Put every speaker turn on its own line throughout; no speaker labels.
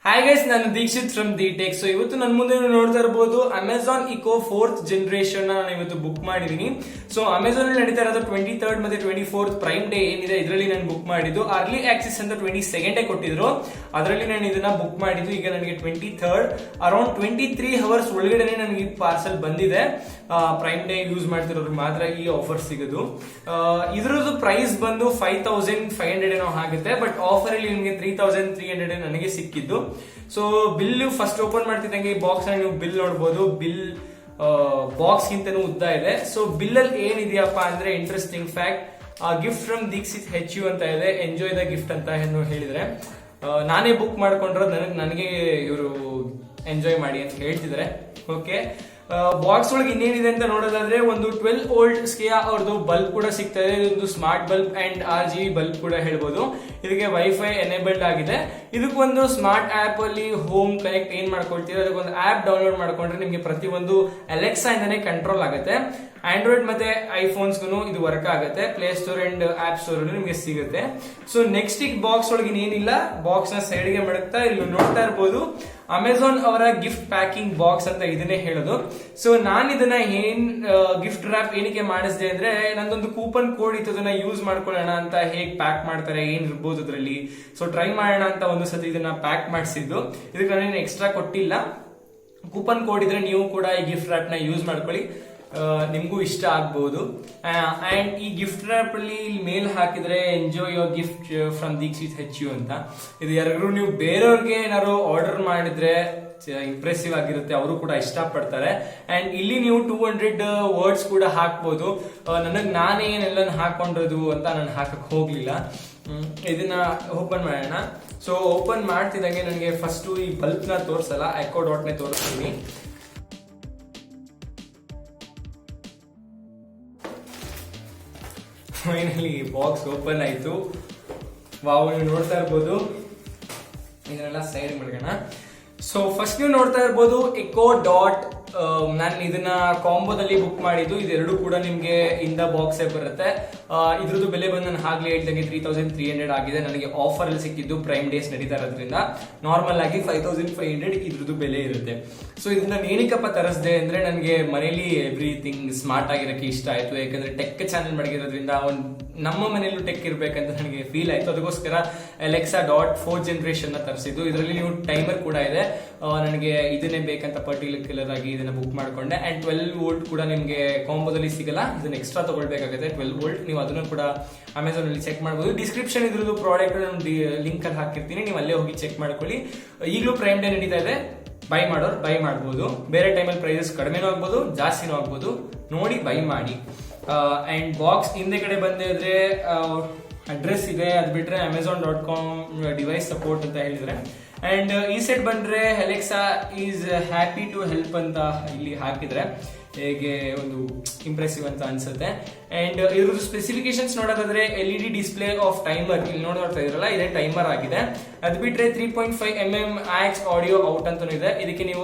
Hi guys, ನಾನು Dikshit from DEE TECH. So ಇವತ್ತು ನನ್ನ ಮುಂದೆ ನೋಡ್ತಾ ಇರಬಹುದು ಅಮೆಝಾನ್ ಇಕೋ 4th ಜನರೇಷನ್ ನಾನು ಇವತ್ತು ಬುಕ್ ಮಾಡಿದೀನಿ. ಸೊ ಅಮೆಝಾನ್ ಅಲ್ಲಿ ನಡೀತಾ ಇರೋದು 23rd ಮತ್ತೆ 24th ಪ್ರೈಮ್ ಡೇ ಏನಿದೆ ಇದರಲ್ಲಿ ನಾನು ಬುಕ್ ಮಾಡಿದ್ದು. ಅರ್ಲಿ ಆಕ್ಸೆಸ್ ಅಂತ 22nd ಕೊಟ್ಟಿದ್ರು, ಅದರಲ್ಲಿ ನಾನು ಇದನ್ನ ಬುಕ್ ಮಾಡಿದ್ದು. ಈಗ ನನಗೆ 23rd ಅರೌಂಡ್ 23 ಅವರ್ಸ್ ಒಳಗಡೆ ನನಗೆ ಈ ಪಾರ್ಸಲ್ ಬಂದಿದೆ. ಪ್ರೈಮ್ ಡೇ ಯೂಸ್ ಮಾಡ್ತಿರೋರು ಮಾತ್ರ ಈ ಆಫರ್ ಸಿಗೋದು. ಇದ್ರದ್ದು ಪ್ರೈಸ್ ಬಂದು 5500 ಏನೋ ಆಗುತ್ತೆ, ಬಟ್ ಆಫರ್ ಅಲ್ಲಿ ನಿಮಗೆ 3300 ನನಗೆ ಸಿಕ್ಕಿದ್ದು. ಸೊ ಬಿಲ್ ಫಸ್ಟ್ ಓಪನ್ ಮಾಡ್ತಿದ್ದಂಗೆ ಈ ಬಾಕ್ಸ್ ನೀವು ಬಿಲ್ ನೋಡಬಹುದು. ಬಿಲ್ ಬಾಕ್ಸ್ ಗಿಂತನೂ ಉದ್ದ ಇದೆ. ಸೊ ಬಿಲ್ ಅಲ್ಲಿ ಏನಿದೆಯಪ್ಪ ಅಂದ್ರೆ interesting fact, gift from DEekshith ಅಂತ ಇದೆ. ಎಂಜಾಯ್ ದ ಗಿಫ್ಟ್ ಅಂತ ಹೇಳಿದ್ರೆ ನಾನೇ ಬುಕ್ ಮಾಡ್ಕೊಂಡ್ರೆ ನನಗೆ ಇವರು ಎಂಜಾಯ್ ಮಾಡಿ ಅಂತ ಹೇಳ್ತಿದ್ದಾರೆ. ಓಕೆ, ಬಾಕ್ಸ್ ಒಳಗೆ ಇನ್ನೇನಿದೆ ಅಂತ ನೋಡೋದಾದ್ರೆ ಒಂದು 12 ವೋಲ್ಟ್ ಸ್ಕಿಯಾ ಅವ್ರದ್ದು ಬಲ್ಬ್ ಕೂಡ ಸಿಗ್ತಾ ಇದೆ. ಇದೊಂದು smart bulb and RGB bulb ಕೂಡ ಹೇಳ್ಬೋದು. ಇದಕ್ಕೆ ವೈಫೈ ಎನೇಬಲ್ಡ್ ಆಗಿದೆ. ಇದಕ್ಕೊಂದು ಸ್ಮಾರ್ಟ್ ಆಪ್ ಅಲ್ಲಿ ಹೋಮ್ ಕನೆಕ್ಟ್ ಏನ್ ಮಾಡ್ಕೊಳ್ತೀವಿ, ಅದಕ್ಕೊಂದು ಆಪ್ ಡೌನ್ಲೋಡ್ ಮಾಡ್ಕೊಂಡ್ರೆ ನಿಮಗೆ ಪ್ರತಿಯೊಂದು ಅಲೆಕ್ಸಾ ಇಂದಾನೆ ಕಂಟ್ರೋಲ್ ಆಗುತ್ತೆ. ಆಂಡ್ರಾಯ್ಡ್ ಮತ್ತೆ ಐಫೋನ್ಸ್ ಇದು ವರ್ಕ್ ಆಗುತ್ತೆ. Play Store and App Store ನಿಮಗೆ ಸಿಗುತ್ತೆ. ಸೊ ನೆಕ್ಸ್ಟ್ ಈಗ ಬಾಕ್ಸ್ ಒಳಗೆ ಏನಿಲ್ಲ, ಬಾಕ್ಸ್ ನ ಸೈಡ್ ಗೆ ಮಡಗ್ತಾ ಇಲ್ಲಿ ನೋಡ್ತಾ ಇರಬಹುದು ಅಮೆಝಾನ್ ಅವರ ಗಿಫ್ಟ್ ಪ್ಯಾಕಿಂಗ್ ಬಾಕ್ಸ್ ಅಂತ ಇದನ್ನೇ ಹೇಳೋದು. ಸೊ ನಾನು ಇದನ್ನ ಗಿಫ್ಟ್ ರ್ಯಾಪ್ ಏನಕ್ಕೆ ಮಾಡಿಸಿದೆ ಅಂದ್ರೆ, ನಂದೊಂದು ಕೂಪನ್ ಕೋಡ್ ಇತ್ತು, ಅದನ್ನ ಯೂಸ್ ಮಾಡ್ಕೊಳ್ಳೋಣ ಅಂತ. ಹೇಗ್ ಪ್ಯಾಕ್ ಮಾಡ್ತಾರೆ, ಏನ್ ಇರ್ಬೋದು ಅದ್ರಲ್ಲಿ, ಸೊ ಟ್ರೈ ಮಾಡೋಣ ಅಂತ ಒಂದು ಸತಿ ಇದನ್ನ ಪ್ಯಾಕ್ ಮಾಡಿಸಿದ್ದು. ಇದಕ್ಕೆ ನಾನೇನು ಎಕ್ಸ್ಟ್ರಾ ಕೊಟ್ಟಿಲ್ಲ. ಕೂಪನ್ ಕೋಡ್ ಇದ್ರೆ ನೀವು ಕೂಡ ಈ ಗಿಫ್ಟ್ ರ್ಯಾಪ್ ನ ಯೂಸ್ ಮಾಡ್ಕೊಳ್ಳಿ, ನಿಮ್ಗೂ ಇಷ್ಟ ಆಗ್ಬಹುದು. ಅಂಡ್ ಈ ಗಿಫ್ಟ್ ರ್ಯಾಪ್ ಅಲ್ಲಿ ಮೇಲ್ ಹಾಕಿದ್ರೆ enjoy your gift from DEekshith ಅಂತ. ಇದು ಯಾರು ನೀವು ಬೇರೆಯವ್ರಿಗೆ ಏನಾದ್ರು ಆರ್ಡರ್ ಮಾಡಿದ್ರೆ ಇಂಪ್ರೆಸಿವ್ ಆಗಿರುತ್ತೆ, ಅವರು ಕೂಡ ಇಷ್ಟ ಪಡ್ತಾರೆ. ಅಂಡ್ ಇಲ್ಲಿ ನೀವು 200 ವರ್ಡ್ಸ್ ಕೂಡ ಹಾಕ್ಬೋದು. ನಾನೇ ಏನೆಲ್ಲ ಹಾಕೊಂಡಿರೋದು ಅಂತ ನಾನು ಹಾಕಕ್ ಹೋಗ್ಲಿಲ್ಲ. ಇದನ್ನ ಓಪನ್ ಮಾಡೋಣ. ಸೊ ಓಪನ್ ಮಾಡ್ತಿದ್ದಂಗೆ ನನಗೆ ಫಸ್ಟ್ ಈ ಬಲ್ಬ್ ನ ತೋರ್ಸಲ್ಲ, ಎಕೋ ಡಾಟ್ ನೇ ತೋರಿಸ್ತೀನಿ. ಫೈನಲಿ ಬಾಕ್ಸ್ ಓಪನ್ ಆಯ್ತು. ವಾವ್, ನೀವು ನೋಡ್ತಾ ಇರ್ಬೋದು. ಇದನ್ನೆಲ್ಲ ಸೈಡ್ ಮಾಡೋಣ. ಸೊ ಫಸ್ಟ್ ನೀವು ನೋಡ್ತಾ ಇರ್ಬೋದು ಎಕೋ ಡಾಟ್. ನಾನು ಇದನ್ನ ಕಾಂಬೋದಲ್ಲಿ ಬುಕ್ ಮಾಡಿದ್ದು. ಇದೆರಡು ಕೂಡ ನಿಮ್ಗೆ ಇನ್ ದ ಬಾಕ್ಸ್ ಬರುತ್ತೆ. ಇದ್ರದ್ದು ಬೆಲೆ ಬಂದು ನಾನು ಆಗ್ಲೇ ಹೇಳ್ದಂಗೆ 3300 ಆಗಿದೆ. ನನಗೆ ಆಫರ್ ಅಲ್ಲಿ ಸಿಕ್ಕಿದ್ದು, ಪ್ರೈಮ್ ಡೇಸ್ ನಡೀತಾ ಇರೋದ್ರಿಂದ. ನಾರ್ಮಲ್ ಆಗಿ 5500 ಇದ್ರದ್ದು ಬೆಲೆ ಇರುತ್ತೆ. ಸೊ ಇದನ್ನ ಏನಕ್ಕಪ್ಪ ತರಿಸಿದೆ ಅಂದ್ರೆ, ನನಗೆ ಮನೇಲಿ ಎವ್ರಿಥಿಂಗ್ ಸ್ಮಾರ್ಟ್ ಆಗಿರೋಕೆ ಇಷ್ಟ ಆಯ್ತು. ಯಾಕಂದ್ರೆ ಟೆಕ್ ಚಾನೆಲ್ ಮಾಡಿರೋದ್ರಿಂದ ನಮ್ಮ ಮನೆಯಲ್ಲೂ ಟೆಕ್ ಇರ್ಬೇಕಂತ ನನಗೆ ಫೀಲ್ ಆಯ್ತು. ಅದಕ್ಕೋಸ್ಕರ ಅಲೆಕ್ಸಾ ಡಾಟ್ 4th ಜನರೇಷನ್ ನ ತರಿಸಿದ್ದು. ಇದರಲ್ಲಿ ನೀವು ಟೈಮರ್ ಕೂಡ ಇದೆ. ನನಗೆ ಇದನ್ನೇ ಬೇಕಂತ ಪರ್ಟಿಕ್ಯುಲರ್ ಆಗಿ ಇದನ್ನ ಬುಕ್ ಮಾಡ್ಕೊಂಡೆ. ಅಂಡ್ 12 ವೋಲ್ಟ್ ಕೂಡ ನಿಮಗೆ ಕಾಂಬೋದಲ್ಲಿ ಸಿಗಲ್ಲ, ಇದನ್ನ ಎಕ್ಸ್ಟ್ರಾ ತಗೊಳ್ಬೇಕಾಗುತ್ತೆ. 12 ವೋಲ್ಟ್ ನೀವು ಅದನ್ನು ಕೂಡ ಅಮೆಝಾನ್ ಅಲ್ಲಿ ಚೆಕ್ ಮಾಡಬಹುದು. ಡಿಸ್ಕ್ರಿಪ್ಷನ್ ಇದ್ರದ್ದು ಪ್ರಾಡಕ್ಟ್ ಲಿಂಕ್ ಅಲ್ಲಿ ಹಾಕಿರ್ತೀನಿ, ನೀವು ಅಲ್ಲೇ ಹೋಗಿ ಚೆಕ್ ಮಾಡ್ಕೊಳ್ಳಿ. ಈಗಲೂ ಪ್ರೈಮ್ ಡೇ ನಡೀತಾ ಇದೆ, ಬೈ ಮಾಡೋರು ಬೈ ಮಾಡ್ಬೋದು. ಬೇರೆ ಟೈಮಲ್ಲಿ ಪ್ರೈಸಸ್ ಕಡಿಮೆನೂ ಆಗ್ಬೋದು, ಜಾಸ್ತಿನೂ ಆಗ್ಬೋದು, ನೋಡಿ ಬೈ ಮಾಡಿ. ಅಂಡ್ ಬಾಕ್ಸ್ ಹಿಂದೆ ಕಡೆ ಬಂದಿದ್ರೆ ಅಡ್ರೆಸ್ ಇದೆ. ಅದು ಬಿಟ್ರೆ amazon.com ಡಿವೈಸ್ ಸಪೋರ್ಟ್ ಅಂತ ಹೇಳಿದ್ರೆ. ಅಂಡ್ ಈ ಸೈಡ್ ಬಂದ್ರೆ Alexa is happy to help ಅಂತ ಇಲ್ಲಿ ಹಾಕಿದ್ರೆ ಹೇಗೆ ಒಂದು ಇಂಪ್ರೆಸಿವ್ ಅಂತ ಅನ್ಸುತ್ತೆ. ಅಂಡ್ ಇದ್ರದ್ದು ಸ್ಪೆಸಿಫಿಕೇಶನ್ಸ್ ನೋಡೋದಾದ್ರೆ LED ಡಿಸ್ಪ್ಲೇ ಆಫ್ ಟೈಮರ್, ಇಲ್ಲಿ ನೋಡ್ತಾ ಇದ್ರಲ್ಲ ಇದೇ ಟೈಮರ್ ಆಗಿದೆ. ಅದು ಬಿಟ್ರೆ 3.5mm ಆಕ್ಸ್ ಆಡಿಯೋ ಔಟ್ ಅಂತ ಇದೆ. ಇದಕ್ಕೆ ನೀವು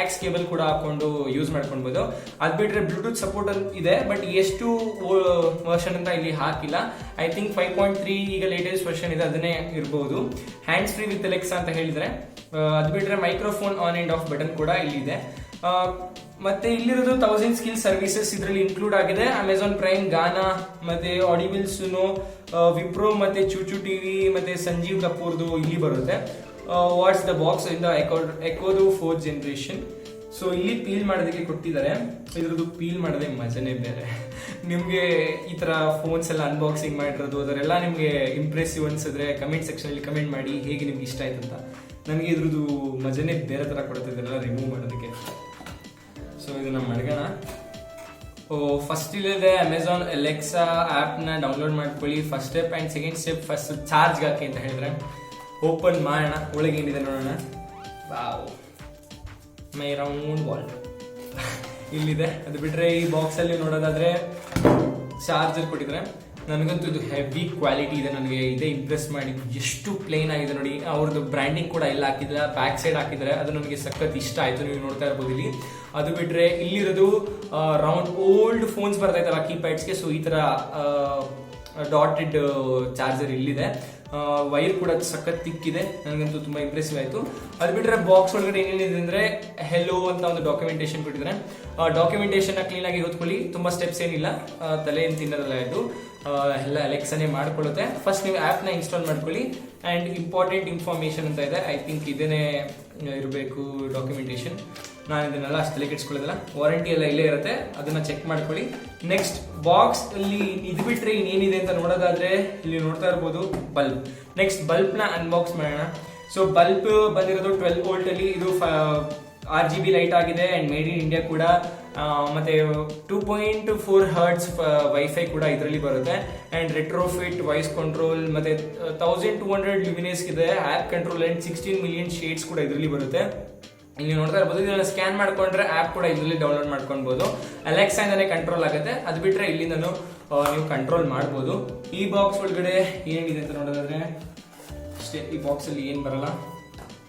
ಆಕ್ಸ್ ಕೇಬಲ್ ಕೂಡ ಹಾಕೊಂಡು ಯೂಸ್ ಮಾಡ್ಕೊಳ್ಬಹುದು. ಅದು ಬಿಟ್ರೆ ಬ್ಲೂಟೂತ್ ಸಪೋರ್ಟ್ ಇದೆ, ಬಟ್ ಎಷ್ಟು ವರ್ಷನ್ ಅಂತ ಇಲ್ಲಿ ಹಾಕಿಲ್ಲ. ಐ ಥಿಂಕ್ 5.3 ಈಗ ಲೇಟೆಸ್ಟ್ ವರ್ಷನ್ ಇದೆ, ಅದನ್ನೇ ಇರಬಹುದು. ಹ್ಯಾಂಡ್ಸ್ ಫ್ರೀ ವಿತ್ ಅಲೆಕ್ಸಾ ಅಂತ ಹೇಳಿದ್ರೆ. ಅದು ಬಿಟ್ರೆ microphone on and of button ಕೂಡ ಇಲ್ಲಿದೆ. ಮತ್ತೆ ಇಲ್ಲಿರೋದು 1000 ಸ್ಕಿಲ್ ಸರ್ವಿಸಸ್ ಇದರಲ್ಲಿ ಇನ್ಕ್ಲೂಡ್ ಆಗಿದೆ. ಅಮೆಝಾನ್ ಪ್ರೈಮ್, ಗಾನಾ, ಮತ್ತೆ ಆಡಿಬಲ್, ಸುನೋ, ವಿಪ್ರೋ, ಮತ್ತೆ ಚೂಚು ಟಿವಿ, ಮತ್ತೆ ಸಂಜೀವ್ ಕಪೂರ್ದು ಇಲ್ಲಿ ಬರುತ್ತೆ. ವಾಟ್ಸ್ ದ ಬಾಕ್ಸ್ ಇಂದ ಎಕೋದು 4th ಜನರೇಷನ್. ಸೊ ಇಲ್ಲಿ ಪೀಲ್ ಮಾಡೋದಕ್ಕೆ ಕೊಟ್ಟಿದ್ದಾರೆ. ಇದ್ರದ್ದು ಪೀಲ್ ಮಾಡೋದೇ ಮಜಾನೇ ಬೇರೆ. ನಿಮ್ಗೆ ಈ ತರ ಫೋನ್ಸ್ ಎಲ್ಲ ಅನ್ಬಾಕ್ಸಿಂಗ್ ಮಾಡಿರೋದು ಅದರೆಲ್ಲ ನಿಮ್ಗೆ ಇಂಪ್ರೆಸಿವ್ ಅನ್ಸಿದ್ರೆ ಕಮೆಂಟ್ ಸೆಕ್ಷನ್ ಅಲ್ಲಿ ಕಮೆಂಟ್ ಮಾಡಿ ಹೇಗೆ ನಿಮ್ಗೆ ಇಷ್ಟ ಆಯ್ತು ಅಂತ. ನನಗೆ ಇದ್ರದ್ದು ಮಜಾನೇ ಬೇರೆ ತರ ಕೊಡುತ್ತೆ ಇದನ್ನೆಲ್ಲ ರಿಮೂವ್ ಮಾಡೋದಕ್ಕೆ. ಸೊ ಇದನ್ನ ಮಡಗೋಣ. ಫಸ್ಟ್ ಇಲ್ಲಿದೆ ಅಮೆಝಾನ್ ಅಲೆಕ್ಸಾ ಆಪ್ ನ ಡೌನ್ಲೋಡ್ ಮಾಡ್ಕೊಳ್ಳಿ. First step and second step, first charge ಹಾಕಿ ಅಂತ ಹೇಳಿದ್ರೆ ಓಪನ್ ಮಾಡೋಣ. ಒಳಗೆ ಏನಿದೆ ನೋಡೋಣ. ವಾವ್, ಮೈ ರೌಂಡ್ ಬಾಲ್ ಇಲ್ಲಿದೆ. ಅದು ಬಿಟ್ರೆ ಈ ಬಾಕ್ಸ್ ಅಲ್ಲಿ ನೋಡೋದಾದ್ರೆ ಚಾರ್ಜರ್ ಕೊಟ್ಟಿದ್ರೆ. ನನಗಂತೂ ಇದು ಹೆವಿ ಕ್ವಾಲಿಟಿ ಇದೆ, ನನಗೆ ಇದೇ ಇಂಪ್ರೆಸ್ ಮಾಡಿದ್ದು. ಎಷ್ಟು ಪ್ಲೇನ್ ಆಗಿದೆ ನೋಡಿ. ಅವ್ರದ್ದು ಬ್ರ್ಯಾಂಡಿಂಗ್ ಕೂಡ ಎಲ್ಲ ಹಾಕಿದ್ರೆ, ಬ್ಯಾಕ್ ಸೈಡ್ ಹಾಕಿದ್ರೆ, ಅದು ನನಗೆ ಸಖತ್ ಇಷ್ಟ ಆಯ್ತು. ನೀವು ನೋಡ್ತಾ ಇರ್ಬೋದು ಇಲ್ಲಿ. ಅದು ಬಿಟ್ರೆ ಇಲ್ಲಿರೋದು ರೌಂಡ್ ಓಲ್ಡ್ ಫೋನ್ಸ್ ಬರ್ತಾ ಇತ್ತಲ್ಲ ಕೀಪ್ಯಾಡ್ಸ್ಗೆ, ಸೊ ಈ ತರ ಡಾಟೆಡ್ ಚಾರ್ಜರ್ ಇಲ್ಲಿದೆ. ವೈರ್ ಕೂಡ ಸಖತ್ ತಿಕ್ಕಿದೆ, ನನಗಂತೂ ತುಂಬ ಇಂಪ್ರೆಸಿವ್ ಆಯಿತು. ಅದು ಬಿಟ್ಟರೆ ಬಾಕ್ಸ್ ಒಳಗಡೆ ಏನೇನಿದೆ ಅಂದರೆ ಹೆಲೋ ಅಂತ ಒಂದು ಡಾಕ್ಯುಮೆಂಟೇಶನ್ ಕೊಟ್ಟಿದ್ದಾರೆ. ಡಾಕ್ಯುಮೆಂಟೇಶನ್ನ ಕ್ಲೀನಾಗಿ ಓದ್ಕೊಳ್ಳಿ, ತುಂಬ ಸ್ಟೆಪ್ಸ್ ಏನಿಲ್ಲ, ತಲೆ ಏನು ತಿನ್ನೋದಲ್ಲ ಇದು, ಎಲ್ಲ ಅಲೆಕ್ಸಾನೇ ಮಾಡ್ಕೊಳ್ಳುತ್ತೆ. ಫಸ್ಟ್ ನೀವು ಆ್ಯಪ್ನ ಇನ್ಸ್ಟಾಲ್ ಮಾಡ್ಕೊಳ್ಳಿ. ಆ್ಯಂಡ್ ಇಂಪಾರ್ಟೆಂಟ್ ಇನ್ಫಾರ್ಮೇಷನ್ ಅಂತ ಇದೆ, ಐ ಥಿಂಕ್ ಇದೇನೇ ಇರಬೇಕು ಡಾಕ್ಯುಮೆಂಟೇಶನ್. ನಾನು ಇದನ್ನೆಲ್ಲ ಅಷ್ಟು ತಲೆ ಕೆಡಿಸ್ಕೊಳ್ಳೋದಿಲ್ಲ, ವಾರಂಟಿ ಎಲ್ಲ ಇಲ್ಲೇ ಇರುತ್ತೆ, ಅದನ್ನ ಚೆಕ್ ಮಾಡ್ಕೊಳ್ಳಿ. ನೆಕ್ಸ್ಟ್ ಬಾಕ್ಸ್ ಅಲ್ಲಿ ಇದು ಬಿಟ್ಟರೆ ಇನ್ನೇನಿದೆ ಅಂತ ನೋಡೋದಾದ್ರೆ ಇಲ್ಲಿ ನೋಡ್ತಾ ಇರ್ಬೋದು ಬಲ್ಬ್. ನೆಕ್ಸ್ಟ್ ಬಲ್ಬ್ನ ಅನ್ಬಾಕ್ಸ್ ಮಾಡೋಣ. ಸೊ ಬಲ್ಬ್ ಬಂದಿರೋದು 12 ವೋಲ್ಟ್ ಅಲ್ಲಿ, ಇದು RGB ಲೈಟ್ ಆಗಿದೆ ಆ್ಯಂಡ್ ಮೇಡ್ ಇನ್ ಇಂಡಿಯಾ ಕೂಡ. ಮತ್ತೆ 2.4 ಹರ್ಟ್ಸ್ ವೈಫೈ ಕೂಡ ಇದರಲ್ಲಿ ಬರುತ್ತೆ. ಆ್ಯಂಡ್ ರೆಟ್ರೋಫಿಟ್ ವಾಯ್ಸ್ ಕಂಟ್ರೋಲ್ ಮತ್ತೆ 1200 ಲ್ಯೂಮಿನೆಸ್ ಇದೆ, app control and 16 million shades ಕೂಡ ಇದರಲ್ಲಿ ಬರುತ್ತೆ. ಇಲ್ಲಿ ನೋಡ್ತಾ ಇರ್ಬೋದು, ಇದನ್ನ ಸ್ಕ್ಯಾನ್ ಮಾಡ್ಕೊಂಡ್ರೆ ಆ್ಯಪ್ ಕೂಡ ಇದರಲ್ಲಿ ಡೌನ್ಲೋಡ್ ಮಾಡ್ಕೊಳ್ಬೋದು. ಅಲೆಕ್ಸಾ ಇಂದಾನೆ ಕಂಟ್ರೋಲ್ ಆಗುತ್ತೆ. ಅದು ಬಿಟ್ಟರೆ ಇಲ್ಲಿಂದನೂ ನೀವು ಕಂಟ್ರೋಲ್ ಮಾಡ್ಬೋದು. ಈ ಬಾಕ್ಸ್ ಒಳಗಡೆ ಏನಿದೆ ಅಂತ ನೋಡೋದಾದ್ರೆ ಅಷ್ಟೇ, ಈ ಬಾಕ್ಸಲ್ಲಿ ಏನು ಬರಲ್ಲ.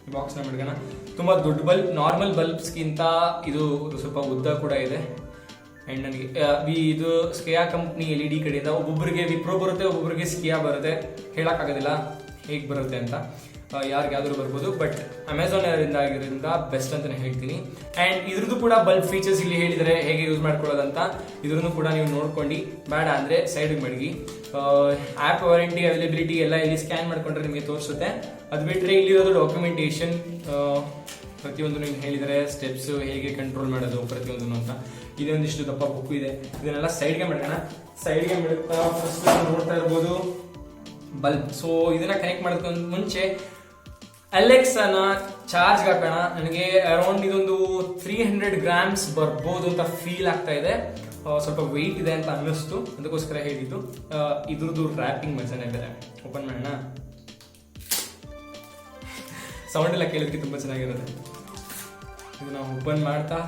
ಈ ಬಾಕ್ಸ್ನ ಮಡ್ಗೋಣ. ತುಂಬ ದೊಡ್ಡ ಬಲ್ಬ್, ನಾರ್ಮಲ್ ಬಲ್ಬ್ಸ್ಗಿಂತ ಇದು ಸ್ವಲ್ಪ ಉದ್ದ ಕೂಡ ಇದೆ. ಆ್ಯಂಡ್ ನನಗೆ ಇದು ಸ್ಕಿಯಾ ಕಂಪ್ನಿ LED ಕಡೆಯಿಂದ ಒಬ್ಬೊಬ್ಬರಿಗೆ ವಿಪ್ರೋ ಬರುತ್ತೆ, ಒಬ್ಬೊಬ್ಬರಿಗೆ ಸ್ಕಿಯಾ ಬರುತ್ತೆ. ಹೇಳೋಕ್ಕಾಗೋದಿಲ್ಲ ಹೇಗೆ ಬರುತ್ತೆ ಅಂತ, ಯಾರಿಗಾದ್ರೂ ಬರ್ಬೋದು. ಬಟ್ ಅಮೆಝಾನ್ ಆಗಿರೋದ್ರಿಂದ ಬೆಸ್ಟ್ ಅಂತಲೇ ಹೇಳ್ತೀನಿ. ಆ್ಯಂಡ್ ಇದ್ರದ್ದು ಕೂಡ ಬಲ್ಬ್ ಫೀಚರ್ಸ್ ಇಲ್ಲಿ ಹೇಳಿದರೆ ಹೇಗೆ ಯೂಸ್ ಮಾಡ್ಕೊಳ್ಳೋದಂತ, ಇದ್ರನ್ನು ಕೂಡ ನೀವು ನೋಡ್ಕೊಂಡು ಬೇಡ ಅಂದರೆ ಸೈಡಿಗೆ ಮಡಗಿ. ಆ್ಯಪ್ ವಾರಂಟಿ ಅವೈಲೇಬಿಲಿಟಿ ಎಲ್ಲ ಇಲ್ಲಿ ಸ್ಕ್ಯಾನ್ ಮಾಡ್ಕೊಂಡ್ರೆ ನಿಮಗೆ ತೋರಿಸುತ್ತೆ. ಅದು ಬಿಟ್ಟರೆ ಇಲ್ಲಿರೋದು ಡಾಕ್ಯುಮೆಂಟೇಶನ್, ಪ್ರತಿಯೊಂದು ನೀವು ಹೇಳಿದರೆ ಸ್ಟೆಪ್ಸ್ ಹೇಗೆ ಕಂಟ್ರೋಲ್ ಮಾಡೋದು ಪ್ರತಿಯೊಂದನ್ನು ಅಂತ. ಇದೊಂದಿಷ್ಟು ದಪ್ಪ ಬುಕ್ ಇದೆ, ಇದನ್ನೆಲ್ಲ ಸೈಡ್ಗೆ ಮಾಡೋಣ. ಸೈಡ್ಗೆ ಮಾಡುತ್ತಾ ಫಸ್ಟ್ ನೋಡ್ತಾ ಇರ್ಬೋದು ಬಲ್ಬ್. ಸೊ ಇದನ್ನ ಕನೆಕ್ಟ್ ಮಾಡೋದಕ್ಕೆ ಮುಂಚೆ ಅಲೆಕ್ಸಾನ ಚಾರ್ಜ್ಗೆ ಹಾಕೋಣ. ನನಗೆ ಅರೌಂಡ್ ಇದೊಂದು 300 ಗ್ರಾಮ್ಸ್ ಬರ್ಬೋದು ಅಂತ ಫೀಲ್ ಆಗ್ತಾ ಇದೆ. ಸ್ವಲ್ಪ ವೆಯ್ಟ್ ಇದೆ ಅಂತ ಅನ್ನಿಸ್ತು, ಅದಕ್ಕೋಸ್ಕರ ಹೇಳಿದ್ದು. ಇದ್ರದ್ದು ರ್ಯಾಪಿಂಗ್ ಮಜಾನೇ ಬೇರೆ. ಓಪನ್ ಮಾಡೋಣ. ಸೌಂಡ್ ಎಲ್ಲ ಕೇಳೋದಕ್ಕೆ ತುಂಬ ಚೆನ್ನಾಗಿರುತ್ತೆ. ಇದನ್ನ ಓಪನ್ ಮಾಡ್ತಾ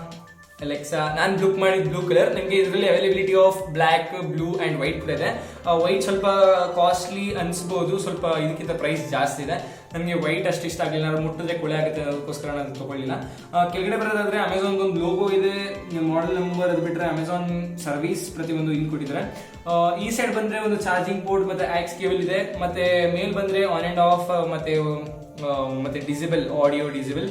ಅಲೆಕ್ಸಾ, ನಾನು ಬುಕ್ ಮಾಡಿದ ಬ್ಲೂ ಕಲರ್. ನನಗೆ ಇದರಲ್ಲಿ availability of black, blue and white ಕೂಡ ಇದೆ. ವೈಟ್ ಸ್ವಲ್ಪ ಕಾಸ್ಟ್ಲಿ ಅನಿಸ್ಬೋದು, ಸ್ವಲ್ಪ ಇದಕ್ಕಿಂತ ಪ್ರೈಸ್ ಜಾಸ್ತಿ ಇದೆ. ನನಗೆ ವೈಟ್ ಅಷ್ಟು ಇಷ್ಟ ಆಗಲಿಲ್ಲ, ನಾನು ಮುಟ್ಟಿದ್ರೆ ಕೊಳೆ ಆಗುತ್ತೆ, ಅದಕ್ಕೋಸ್ಕರ ನಾನು ತೊಗೊಳ್ಳಿಲ್ಲ. ಕೆಳಗಡೆ ಬರೋದಾದ್ರೆ ಅಮೆಝಾನ್ ಒಂದು ಲೋಗೋ ಇದೆ, ಮಾಡೆಲ್ ನಂಬರ್, ಅದು ಬಿಟ್ಟರೆ ಅಮೆಝಾನ್ ಸರ್ವಿಸ್ ಪ್ರತಿಯೊಂದು ಇಲ್ಲಿ ಕೊಟ್ಟಿದ್ದಾರೆ. ಈ ಸೈಡ್ ಬಂದರೆ ಒಂದು ಚಾರ್ಜಿಂಗ್ ಪೋರ್ಟ್ ಮತ್ತು ಆಕ್ಸ್ ಕೇಬಲ್ ಇದೆ. ಮತ್ತು ಮೇಲ್ ಬಂದರೆ ಆನ್ ಆ್ಯಂಡ್ ಆಫ್ ಮತ್ತು ಡಿಸೇಬಲ್, ಆಡಿಯೋ ಡಿಸೇಬಲ್,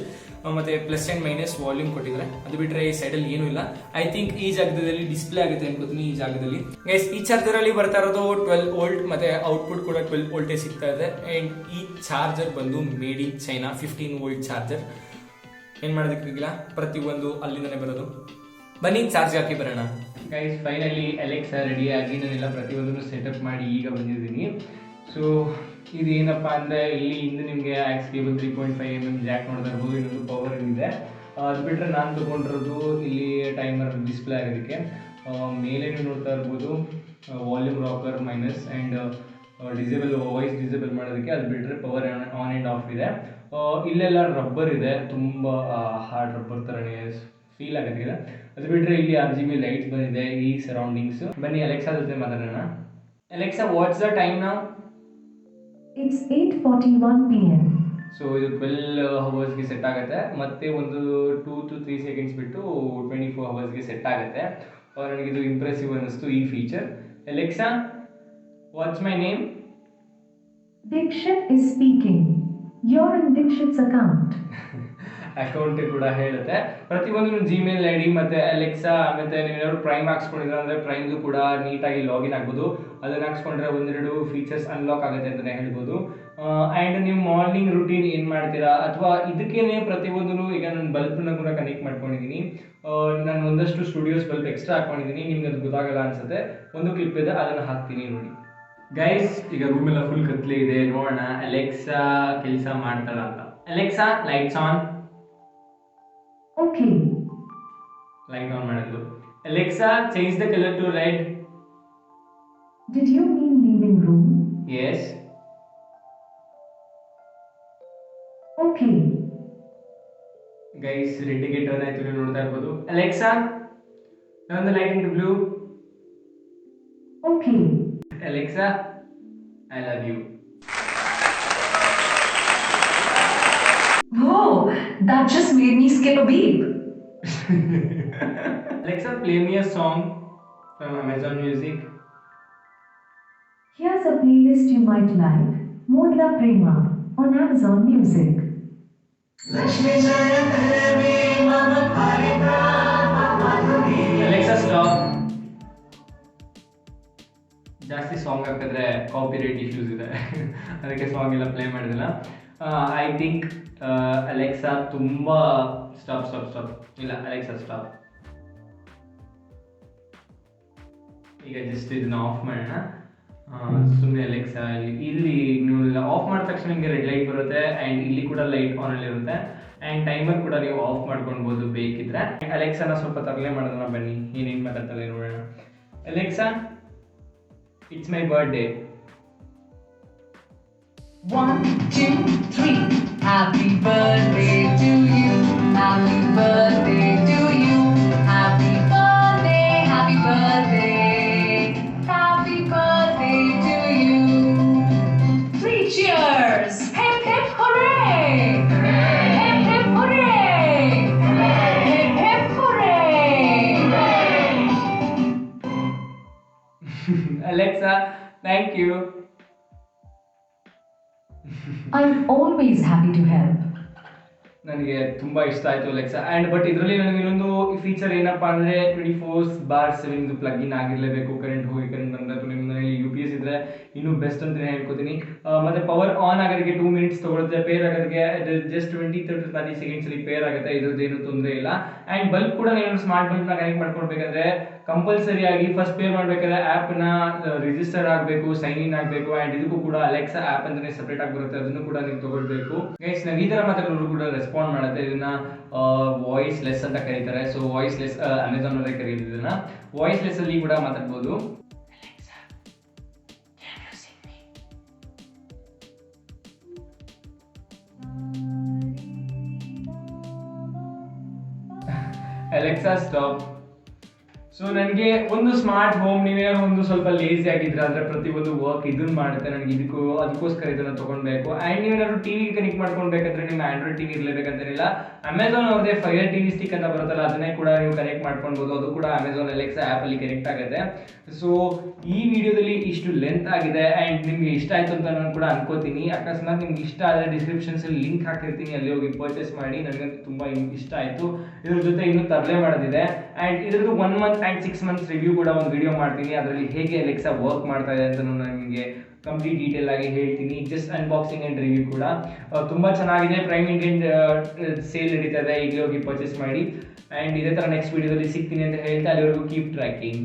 ಮತ್ತೆ ಪ್ಲಸ್ ಆ್ಯಂಡ್ ಮೈನಸ್ ವಾಲ್ಯೂಮ್ ಕೊಟ್ಟಿದ್ದಾರೆ. ಅದು ಬಿಟ್ಟರೆ ಈ ಸೈಡಲ್ಲಿ ಏನೂ ಇಲ್ಲ. ಐ ಥಿಂಕ್ ಈ ಜಾಗದಲ್ಲಿ ಡಿಸ್ಪ್ಲೇ ಆಗುತ್ತೆ ಅನ್ಕೋತೀನಿ. ಈ ಜಾಗದಲ್ಲಿ ಗೈಸ್ ಈ ಚಾರ್ಜರಲ್ಲಿ ಬರ್ತಾ ಇರೋದು 12 ವೋಲ್ಟ್ ಮತ್ತೆ ಔಟ್ಪುಟ್ ಕೂಡ 12 ವೋಲ್ಟೇ ಸಿಗ್ತಾ ಇದೆ. ಆ್ಯಂಡ್ ಈ ಚಾರ್ಜರ್ ಬಂದು made in China 15 volt charger. ಏನು ಮಾಡೋದಕ್ಕಿಲ್ಲ, ಪ್ರತಿಯೊಂದು ಅಲ್ಲಿಂದನೇ ಬರೋದು. ಬನ್ನಿ ಚಾರ್ಜ್ ಹಾಕಿ ಬರೋಣ. ಗೈಸ್ ಫೈನಲಿ ಅಲೆಕ್ಸಾ ರೆಡಿಯಾಗಿ ನಾನೆಲ್ಲ ಪ್ರತಿಯೊಂದನ್ನು ಸೆಟಪ್ ಮಾಡಿ ಈಗ ಬಂದಿದ್ದೀನಿ. ಸೊ ಇದೇನಪ್ಪ ಅಂದರೆ ಇಲ್ಲಿ ಹಿಂದೆ ನಿಮಗೆ ಆಕ್ಸ್ ಕೇಬಲ್ 3.5mm ಜಾಕ್ ನೋಡ್ತಾ ಇರ್ಬೋದು. ಇನ್ನೊಂದು ಪವರ್ ಇದೆ. ಅದು ಬಿಟ್ಟರೆ ನಾನು ತೊಗೊಂಡಿರೋದು ಇಲ್ಲಿ ಟೈಮರ್ ಡಿಸ್ಪ್ಲೇ ಆಗೋದಕ್ಕೆ. ಮೇಲೆ ನೀವು ನೋಡ್ತಾ ಇರ್ಬೋದು volume rocker minus and disable, voice disable ಮಾಡೋದಕ್ಕೆ. ಅದು ಬಿಟ್ಟರೆ ಪವರ್ ಆನ್ ಆ್ಯಂಡ್ ಆಫ್ ಇದೆ. ಇಲ್ಲೆಲ್ಲ ರಬ್ಬರ್ ಇದೆ, ತುಂಬ ಹಾರ್ಡ್ ರಬ್ಬರ್ ಥರನೇ ಫೀಲ್ ಆಗೋದಿದೆ. ಅದು ಬಿಟ್ಟರೆ ಇಲ್ಲಿ RGB ಲೈಟ್ಸ್ ಬಂದಿದೆ ಈ ಸರೌಂಡಿಂಗ್ಸ್. ಬನ್ನಿ ಅಲೆಕ್ಸಾ ಜೊತೆ ಮಾತಾಡೋಣ. Alexa, what's the time now?
It's 8:41 p.m.
So ಇದು 12 ಅವರ್ಸ್ಗೆ ಸೆಟ್ ಆಗುತ್ತೆ. ಮತ್ತೆ ಒಂದು 2 to 3 ಸೆಕೆಂಡ್ಸ್ ಬಿಟ್ಟು 24 ಅವರ್ಸ್ಗೆ ಸೆಟ್ ಆಗುತ್ತೆ. ನನಗಿದು ಇಂಪ್ರೆಸಿವ್ ಅನ್ನಿಸ್ತು ಈ feature. Alexa, what's my name?
Deekshith is speaking. You're in Deekshith's account.
Account ಕೂಡ ಹೇಳುತ್ತೆ. ಪ್ರತಿಯೊಂದು ಜಿಮೇಲ್ ID ಮತ್ತು ಅಲೆಕ್ಸಾ, ಮತ್ತು ನೀವೇನಾದ್ರು ಪ್ರೈಮ್ ಹಾಕ್ಸ್ಕೊಂಡಿದ್ರೆ ಅಂದರೆ ಪ್ರೈಮ್ದು ಕೂಡ ನೀಟಾಗಿ ಲಾಗಿನ್ ಆಗ್ಬೋದು. ಅದನ್ನು ಹಾಕ್ಸ್ಕೊಂಡ್ರೆ ಒಂದೆರಡು ಫೀಚರ್ಸ್ ಅನ್ಲಾಕ್ ಆಗುತ್ತೆ ಅಂತಲೇ ಹೇಳ್ಬೋದು. ಆ್ಯಂಡ್ ನೀವು ಮಾರ್ನಿಂಗ್ ರೂಟೀನ್ ಏನು ಮಾಡ್ತೀರಾ, ಅಥವಾ ಇದಕ್ಕೇನೆ ಪ್ರತಿಯೊಂದೂ, ಈಗ ನಾನು ಬಲ್ಬ್ನ ಕೂಡ ಕನೆಕ್ಟ್ ಮಾಡ್ಕೊಂಡಿದ್ದೀನಿ. ನಾನು ಒಂದಷ್ಟು ಸ್ಟುಡಿಯೋಸ್ ಬಲ್ಬ್ ಎಕ್ಸ್ಟ್ರಾ ಹಾಕ್ಕೊಂಡಿದ್ದೀನಿ, ನಿಮ್ಗೆ ಅದು ಗೊತ್ತಾಗಲ್ಲ ಅನ್ಸುತ್ತೆ. ಒಂದು ಕ್ಲಿಪ್ ಇದೆ, ಅದನ್ನು ಹಾಕ್ತೀನಿ ನೋಡಿ. ಗೈಸ್ ಈಗ ರೂಮೆಲ್ಲ ಫುಲ್ ಕತ್ಲೆ ಇದೆ, ನೋಡೋಣ ಅಲೆಕ್ಸಾ ಕೆಲಸ ಮಾಡ್ತಾಳ ಅಂತ. Alexa, lights on.
Okay.
Light on ಮಾಡಿದ್ಲು. Alexa, change the colour to red.
Did you mean leaving room?
Yes.
Okay.
Guys ರೆಡ್ಗೆ ಟರ್ನ್ ಆಯ್ತು, ನೀವು ನೋಡ್ತಾ ಇರ್ಬೋದು. Alexa, turn the light into blue.
Okay.
Alexa, I love you.
Whoa, that just made me skip a beat.
Alexa, play me a song from Amazon Music.
Here's a playlist you might like. Modla Prema on Amazon Music.
Alexa stop. ಜಾಸ್ತಿ song ಹಾಕಿದ್ರೆ copyright issues ಇದೆ ಅದಕ್ಕೆ song ಎಲ್ಲ play ಮಾಡಿದಿಲ್ಲ. I think Alexa ತುಂಬ stop ಇಲ್ಲ Alexa stop. ಈಗ just ಇದನ್ನ of ಮಾಡೋಣ. ಸುಮ್ಮನೆ ಅಲೆಕ್ಸಾ ಇಲ್ಲಿ ನೀವು ಆಫ್ ಮಾಡಿದ ತಕ್ಷಣ ನಿಮಗೆ ರೆಡ್ ಲೈಟ್ ಬರುತ್ತೆ ಆ್ಯಂಡ್ ಇಲ್ಲಿ ಕೂಡ ಲೈಟ್ ಆನಲ್ಲಿ ಇರುತ್ತೆ ಆ್ಯಂಡ್ ಟೈಮರ್ ಕೂಡ ನೀವು ಆಫ್ ಮಾಡ್ಕೊಳ್ಬೋದು ಬೇಕಿದ್ರೆ. ಅಲೆಕ್ಸಾನ ಸ್ವಲ್ಪ ತರಲೆ ಮಾಡೋಣ ಬನ್ನಿ, ಏನೇನು ಮಾತಾಡ್ತಾರೆ ನೋಡೋಣ. Alexa, it's my birthday.
1, 2, 3. Happy birthday to you. Happy birthday to you. Happy birthday, happy birthday. Happy birthday to you. 3 cheers. Hip hip hooray. Hip hip hooray. Hip hip hooray.
Alexa, thank you.
I'm always happy to help.
ನನಗೆ ತುಂಬ ಇಷ್ಟ ಆಯಿತು Alexa. And but ಇದರಲ್ಲಿ ನನಗೆ ಇನ್ನೊಂದು feature ಏನಪ್ಪ ಅಂದರೆ 24/7 plug in ಆಗಿರಲೇಬೇಕು. Current ಹೋಗಿ ಕರೆಂಟ್ ಬಂದರೆ ಅಥವಾ ನಿಮ್ಮ ಮನೇಲಿ UPS ಇದ್ದರೆ ಇನ್ನೂ ಬೆಸ್ಟ್ ಅಂತಲೇ ಹೇಳ್ಕೊತೀನಿ. ಮತ್ತು ಪವರ್ ಆನ್ ಆಗೋದಕ್ಕೆ 2 ಮಿನಿಟ್ಸ್ ತೊಗೊಳುತ್ತೆ, ಪೇರ್ ಆಗೋದಕ್ಕೆ ಜಸ್ಟ್ 20-30 ಸೆಕೆಂಡ್ಸಲ್ಲಿ ಪೇರ್ ಆಗುತ್ತೆ. ಇದ್ರದ್ದೇನು ತೊಂದರೆ ಇಲ್ಲ. ಆ್ಯಂಡ್ ಬಲ್ಬ್ ಕೂಡ ನೀವು ಸ್ಮಾರ್ಟ್ ಬಲ್ಬ್ನ ಕನೆಕ್ಟ್ ಮಾಡ್ಕೊಳ್ಬೇಕಾದ್ರೆ ಕಂಪಲ್ಸರಿಯಾಗಿ ಫಸ್ಟ್ ಪೇರ್ ಮಾಡಬೇಕಾದ್ರೆ ಆ್ಯಪ್ನ ರಿಜಿಸ್ಟರ್ ಆಗಬೇಕು, ಸೈನ್ ಇನ್ ಆಗಬೇಕು. ಆ್ಯಂಡ್ ಇದಕ್ಕೂ ಕೂಡ ಅಲೆಕ್ಸಾ ಆ್ಯಪ್ ಅಂತಲೇ ಸಪ್ರೇಟ್ ಆಗಿ ಬರುತ್ತೆ, ಅದನ್ನು ಕೂಡ ನೀವು ತೊಗೊಳ್ಬೇಕು. ಗೈಸ್, ನಾವು ಈ ಥರ ಮಾತಾಡೋರು ಕೂಡ ರೆಸ್ಪಾಂಡ್ ಮಾಡುತ್ತೆ. ಇದನ್ನ ವಾಯ್ಸ್ ಲೆಸ್ ಅಂತ ಕರೀತಾರೆ. ಸೊ ವಾಯ್ಸ್ ಲೆಸ್ ಅಮೆಝಾನ್ ಅವರೇ ಕರೀತಾರೆ ಇದನ್ನ. ವಾಯ್ಸ್ ಲೆಸ್ ಅಲ್ಲಿ ಕೂಡ ಮಾತಾಡ್ಬೋದು. Alexa stop. ಸೊ ನನಗೆ ಒಂದು ಸ್ಮಾರ್ಟ್ ಹೋಮ್, ನೀವೇನಾದ್ರು ಒಂದು ಸ್ವಲ್ಪ ಲೇಸಿ ಆಗಿದ್ರೆ ಅಂದರೆ ಪ್ರತಿಯೊಂದು ವರ್ಕ್ ಇದನ್ನು ಮಾಡುತ್ತೆ. ನನಗೆ ಅದಕ್ಕೋಸ್ಕರ ಇದನ್ನು ತೊಗೊಳ್ಬೇಕು. ಆ್ಯಂಡ್ ನೀವೇನಾದ್ರು ಟಿವಿಗೆ ಕನೆಕ್ಟ್ ಮಾಡ್ಕೊಳ್ಬೇಕಂದ್ರೆ ನಿಮ್ಮ ಆಂಡ್ರಾಯ್ಡ್ ಟಿವಿ ಇರಲೇಬೇಕಂತೇನಿಲ್ಲ. ಅಮೆಝಾನ್ ಅವ್ರದ್ದೇ ಫೈರ್ ಟಿವಿ ಸ್ಟಿಕ್ ಅಂತ ಬರುತ್ತಲ್ಲ, ಅದನ್ನೇ ಕೂಡ ನೀವು ಕನೆಕ್ಟ್ ಮಾಡ್ಕೊಳ್ಬೋದು. ಅದು ಕೂಡ ಅಮೆಝಾನ್ ಅಲೆಕ್ಸಾ ಆ್ಯಪಲ್ಲಿ ಕನೆಕ್ಟ್ ಆಗುತ್ತೆ. ಸೊ ಈ ವಿಡಿಯೋದಲ್ಲಿ ಇಷ್ಟು ಲೆಂತ್ ಆಗಿದೆ ಆ್ಯಂಡ್ ನಿಮಗೆ ಇಷ್ಟ ಆಯಿತು ಅಂತ ನಾನು ಕೂಡ ಅನ್ಕೋತೀನಿ. ಅಕಸ್ಮಾತ್ ನಿಮ್ಗೆ ಇಷ್ಟ ಆದರೆ ಡಿಸ್ಕ್ರಿಪ್ಷನ್ಸಲ್ಲಿ ಲಿಂಕ್ ಹಾಕಿರ್ತೀನಿ, ಅಲ್ಲಿ ಹೋಗಿ ಪರ್ಚೇಸ್ ಮಾಡಿ. ನನಗಂತೂ ತುಂಬ ಇಷ್ಟ ಆಯಿತು. ಇದ್ರ ಜೊತೆ ಇನ್ನೂ ತರಲೆ ಮಾಡೋದಿದೆ ಆ್ಯಂಡ್ ಇದ್ರದ್ದು 1 ಮಂತ್ ಆ್ಯಂಡ್ 6 ಮಂತ್ಸ್ ರಿವ್ಯೂ ಕೂಡ ಒಂದು ವಿಡಿಯೋ ಮಾಡ್ತೀನಿ. ಅದರಲ್ಲಿ ಹೇಗೆ ಅಲೆಕ್ಸಾ ವರ್ಕ್ ಮಾಡ್ತಾ ಇದೆ ಅಂತ ನಾನು ನಿಮಗೆ ಕಂಪ್ಲೀಟ್ ಡೀಟೇಲ್ ಆಗಿ ಹೇಳ್ತೀನಿ. ಜಸ್ಟ್ ಅನ್ಬಾಕ್ಸಿಂಗ್ ಆ್ಯಂಡ್ ರಿವ್ಯೂ ಕೂಡ ತುಂಬ ಚೆನ್ನಾಗಿದೆ. ಪ್ರೈಮ್ ಇಂಡಿಯನ್ ಸೇಲ್ ನಡೀತಾ ಇದೆ, ಈಗಲೇ ಹೋಗಿ ಪರ್ಚೇಸ್ ಮಾಡಿ. ಆ್ಯಂಡ್ ಇದೇ ಥರ ನೆಕ್ಸ್ಟ್ ವಿಡಿಯೋದಲ್ಲಿ ಸಿಗ್ತೀನಿ ಅಂತ ಹೇಳ್ತಾ ಅಲ್ಲಿವರೆಗೂ ಕೀಪ್ ಟ್ರ್ಯಾಕಿಂಗ್.